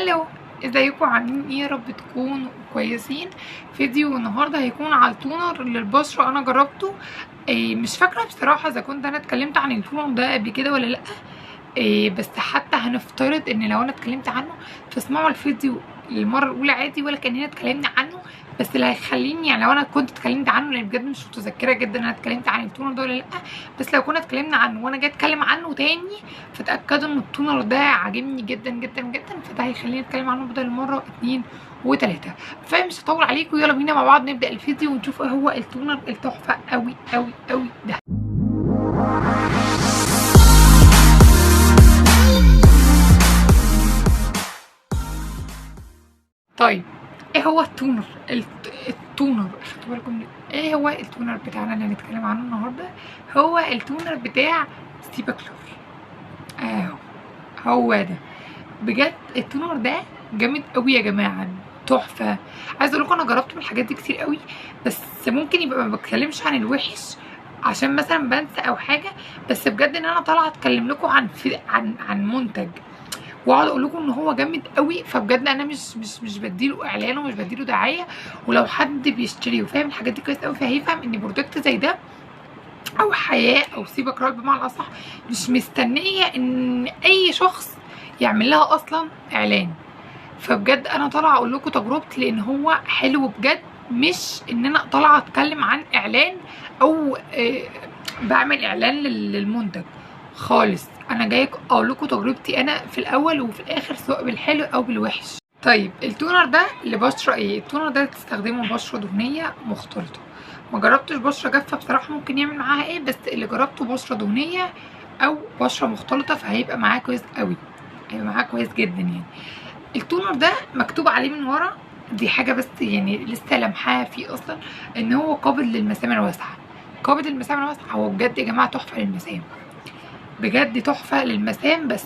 هلو، ازيكم عاملين ايه؟ يا رب تكونوا كويسين. فيديو النهارده هيكون على التونر للبشره. انا جربته. مش فاكره بصراحه اذا كنت انا اتكلمت عن التونر ده قبل كده ولا لا. بس حتى هنفترض ان لو انا اتكلمت عنه تسمعوا الفيديو للمره الاولى عادي ولا كاننا اتكلمنا عنه. بس اللي هيخليني يعني لو انا كنت اتكلمت عنه، لان بجد مش متذكره جدا انا اتكلمت عن التونر ده ولا لا. بس لو كنا اتكلمنا عنه وانا جاي اتكلم عنه تاني فتاكدوا ان التونر ده عاجبني جدا جدا جدا، فده هيخليني اتكلم عنه بدل مره 2 و3. فمش هطول عليكم، يلا بينا مع بعض نبدا الفيديو ونشوف ايه هو التونر التحفه قوي قوي قوي ده. طيب ايه هو التونر؟ التونر خدوا بالكم ايه هو التونر بتاعنا اللي هنتكلم عنه النهارده؟ هو التونر بتاع سيباكلور. هو ده بجد. التونر ده جامد قوي يا جماعه، تحفه. عايزه اقول لكم انا جربت من الحاجات دي كتير قوي، بس ممكن يبقى ما بتكلمش عن الوحش عشان مثلا بنسى او حاجه. بس بجد ان انا طالعه اتكلم لكم عن منتج واقعد اقول لكم ان هو جامد قوي، فبجد انا مش بديله اعلان ومش بديله دعايه. ولو حد بيشتري وفاهم الحاجات دي كويس قوي فهيفهم ان برودكت زي ده او حياه او سيبك رال بمعنى الاصح مش مستنيه ان اي شخص يعمل لها اصلا اعلان. فبجد انا طالعه اقول لكم تجربتي لان هو حلو بجد، مش ان انا طالعه اتكلم عن اعلان او بعمل اعلان للمنتج خالص. انا جايه اقول لكم تجربتي انا في الاول وفي الاخر سواء بالحلو او بالوحش. طيب التونر ده لبشره ايه؟ التونر ده تستخدمه بشره دهنيه مختلطه. ما جربتش بشره جافه بصراحه ممكن يعمل معاها ايه، بس اللي جربته بشره دهنيه او بشره مختلطه فهيبقى معاه كويس قوي، هيبقى معاه كويس جدا يعني. التونر ده مكتوب عليه من ورا، دي حاجه بس يعني لسه لمحاها فيه اصلا، ان هو قابل للمسام الواسعه. قابل للمسام الواسعه، هو بجد يا جماعه تحفه للمسام، بجد تحفه للمسام. بس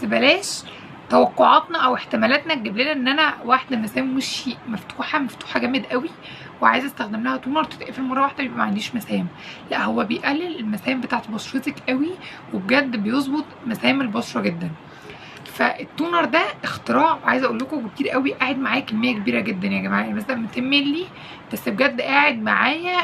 بلاش توقعاتنا او احتمالاتنا تجيب لنا ان انا واحده مسام وشي مفتوحه جامد قوي وعايزه استخدم لها تونر تتقفل مره واحده يبقى ما عنديش مسام. لا، هو بيقلل المسام بتاعت بشرتك قوي وبجد بيظبط مسام البشره جدا. فالتونر ده اختراع، وعايزه اقول لكم كتير قوي قاعد معايا كميه كبيره جدا يا جماعه، يعني مثلا 200 مللي، بس بجد قاعد معايا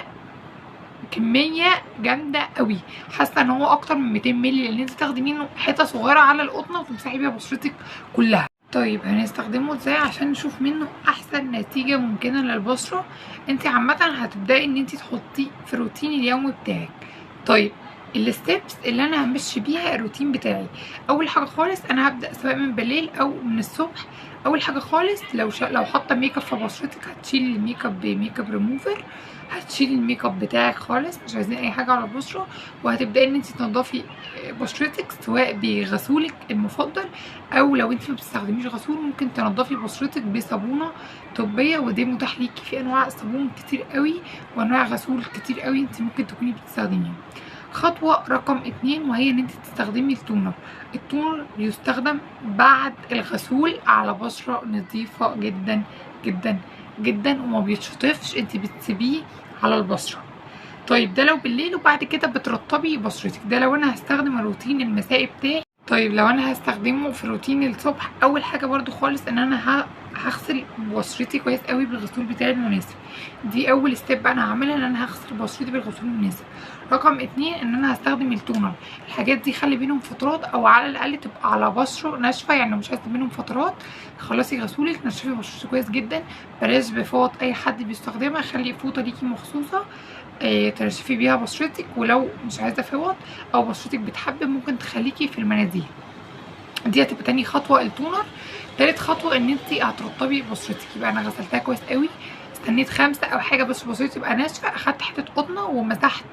كميه جامده قوي. حاسه ان هو اكتر من 200 مللي لان انت تاخدي منه حته صغيره على القطنه وتمسحي بيها بشرتك كلها. طيب هنستخدمه ازاي عشان نشوف منه احسن نتيجه ممكنه للبشره؟ انت عامه هتبداي ان انت تحطيه في الروتين اليومي بتاعك. طيب الستبس اللي انا همشي بيها الروتين بتاعي، اول حاجه خالص انا هبدا سواء من بالليل او من الصبح. اول حاجه خالص لو حاطه ميك اب في بشرتك هتشيلي الميك اب بميك اب ريموفر، هتشيلي الميك اب بتاعك خالص، مش عايزين اي حاجه على البشره. وهتبداي ان انت تنضفي بشرتك سواء بغسولك المفضل، او لو انت ما بتستخدميش غسول ممكن تنضفي بشرتك بصابونه طبيه، ودي متاح ليكي في انواع صابون كتير قوي وانواع غسول كتير قوي انت ممكن تكوني بتستخدميها. خطوة رقم 2 وهي ان انت تستخدمي التونر. التونر بيستخدم بعد الغسول على بشرة نظيفة جدا جدا جدا وما بيتشطفش، انت بتسيبيه على البشرة. طيب ده لو بالليل وبعد كده بترطبي بشرتك. ده لو انا هستخدم الروتين المسائي بتاعي. طيب لو انا هستخدمه في روتين الصبح، اول حاجة برضو خالص ان انا هغسل بشرتي كويس قوي بالغسول بتاعي المناسب. دي اول ستيب انا هعملها، ان انا هغسل بشرتي بالغسول المناسب. رقم 2 ان انا هستخدم التونر. الحاجات دي خلي بينهم فترات، او على الاقل تبقى على بشره ناشفه، يعني لو مش عايزه بينهم فترات خلصي غسولك نشفي بشرتك كويس جدا. بلاش بفوط اي حد بيستخدمها، خلي فوطه ليكي مخصوصه تنشفي بيها بشرتك. ولو مش عايزه فوط او بشرتك بتحبب ممكن تخليكي في المناديل. دي هتبقى تاني خطوه التونر. تالت خطوه ان انت هترطبي بشرتك. يبقى انا غسلتها كويس قوي، استنيت 5 او حاجه بس بشرتي تبقى ناشفه، اخدت حته قطنه ومسحت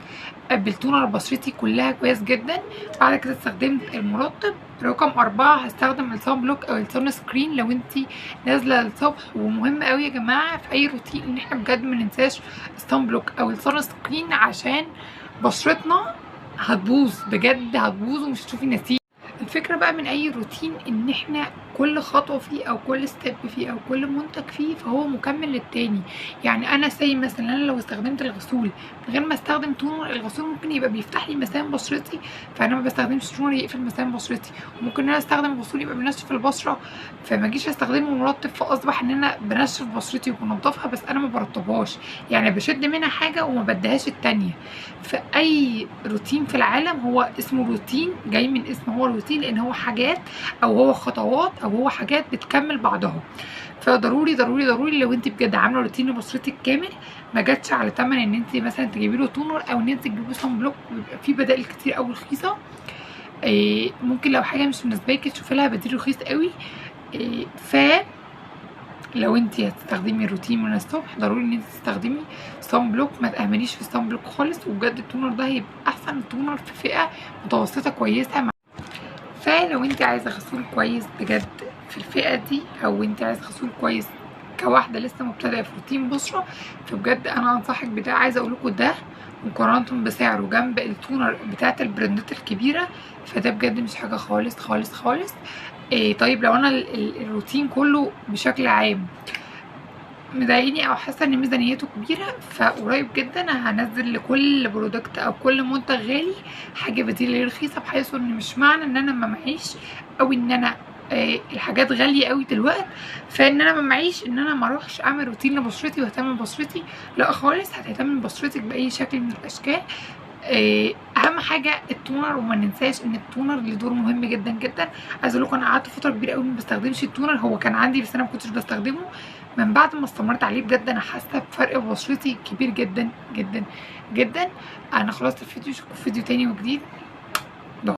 بالتونر بشرتي كلها كويس جدا. بعد كده استخدمت المرطب. رقم 4 هستخدم الصن بلوك او الصن سكرين لو انت نازله الصبح. ومهم قوي يا جماعه في اي روتين ان احنا بجد ما ننساش الصن بلوك او الصن سكرين، عشان بشرتنا هتبوظ بجد، هتبوظ ومش هتشوفي نتيجه. الفكرة بقى من اي روتين ان احنا كل خطوة فيه او كل ستيب فيه او كل منتج فيه فهو مكمل للتاني. يعني انا مثلا انا لو استخدمت الغسول من غير ما استخدم تونر، الغسول ممكن يبقى بيفتح لي مسام بشرتي فانا ما بستخدمش تونر يقفل مسام بشرتي، وممكن انا استخدم غسول يبقى بينشف البشرة فما اجيش استخدمه مرطب، فاصبح ان انا بنشف بشرتي وبنضفها بس انا ما برطبهاش، يعني بشد منها حاجة وما بديهاش التانية. فاي روتين في العالم هو اسمه روتين، جاي من اسم هو روتين لان هو حاجات او هو خطوات او هو حاجات بتكمل بعضها. فضروري ضروري ضروري لو انت بجد عامله روتين لبشرتك كامل ما جاتش على تمن ان انت مثلا تجيبي له تونر او ان انت تجيبي صن بلوك، بيبقى في بدائل كتير قوي رخيصه. ممكن لو حاجه مش مناسباكي تشوفي لها بديل رخيص قوي. ف لو انت هتستخدمي روتين من الصبح ضروري ان انت تستخدمي صن بلوك، ما تأمنيش في الصن بلوك خالص، وبجد التونر ده هيبقى احسن تونر في فئه متوسطه كويسه. فلو انت عايزه غسول كويس بجد في الفئه دي، او انت عايزه غسول كويس كواحده لسه مبتدئه في روتين بشره، فبجد انا انصحك بده. عايزه اقول لكم ده مقارنه بسعره جنب التونر بتاعه البراندات الكبيره فده بجد مش حاجه خالص خالص خالص. طيب لو انا الروتين كله بشكل عام مضايقني او حاسه ان ميزانيته كبيره، فقريب جدا هنزل لكل برودكت او كل منتج غالي حاجه بديله رخيصه، بحيث ان مش معنى ان انا ما معيش او ان انا الحاجات غاليه قوي دلوقتي فان انا ما معيش ان انا ما اروحش اعمل روتين لبشرتي واهتم ببشرتي. لا خالص، هتهتم ببشرتك باي شكل من الاشكال. اهم حاجه التونر، وما ننساش ان التونر له دور مهم جدا جدا. عايزه اقول لكم انا قعدت فتره كبيره قوي ما بستخدمش التونر، هو كان عندي بس انا ما كنتش بستخدمه. من بعد ما استمرت عليه بجد انا حاسه بفرق في بشرتي كبير جدا جدا جدا. انا خلصت الفيديو، اشوفكم في فيديو تاني وجديد.